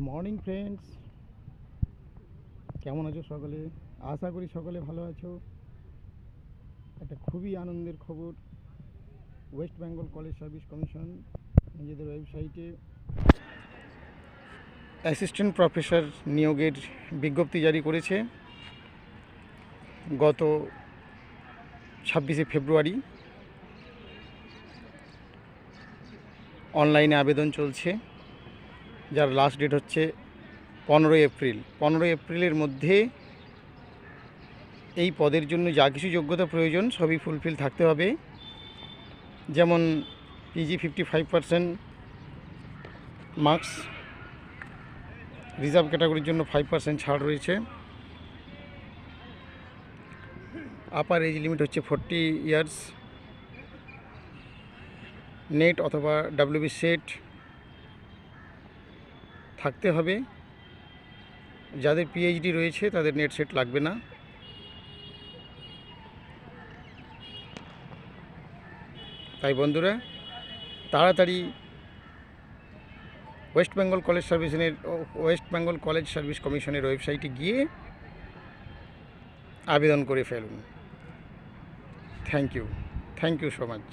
Morning friends, কেমন আছো সকলে? আশা করি সকলে ভালো আছো। একটা খুবই আনন্দের খবর, West Bengal college service commission নিজেদের ওয়েবসাইটে অ্যাসিস্ট্যান্ট প্রফেসর নিয়োগের বিজ্ঞপ্তি জারি করেছে। গত 26শে ফেব্রুয়ারি অনলাইনে আবেদন চলছে, যার লাস্ট ডেট হচ্ছে 15 এপ্রিল। 15 এপ্রিলের মধ্যে এই পদের জন্য যা কিছু যোগ্যতা প্রয়োজন সবই ফুলফিল থাকতে হবে। যেমন পিজি 55% মার্কস, রিজার্ভ ক্যাটাগরির জন্য 5% ছাড় রয়েছে, আপার এজ লিমিট হচ্ছে 40 ইয়ার্স, নেট অথবা ডাব্লিউবি সেট থাকতে হবে। যাদের পিএইচডি রয়েছে তাদের নেট সেট লাগবে না। তাই বন্ধুরা, তাড়াতাড়ি ওয়েস্ট বেঙ্গল কলেজ সার্ভিস কমিশনের ওয়েবসাইটে গিয়ে আবেদন করে ফেলুন। Thank you so much.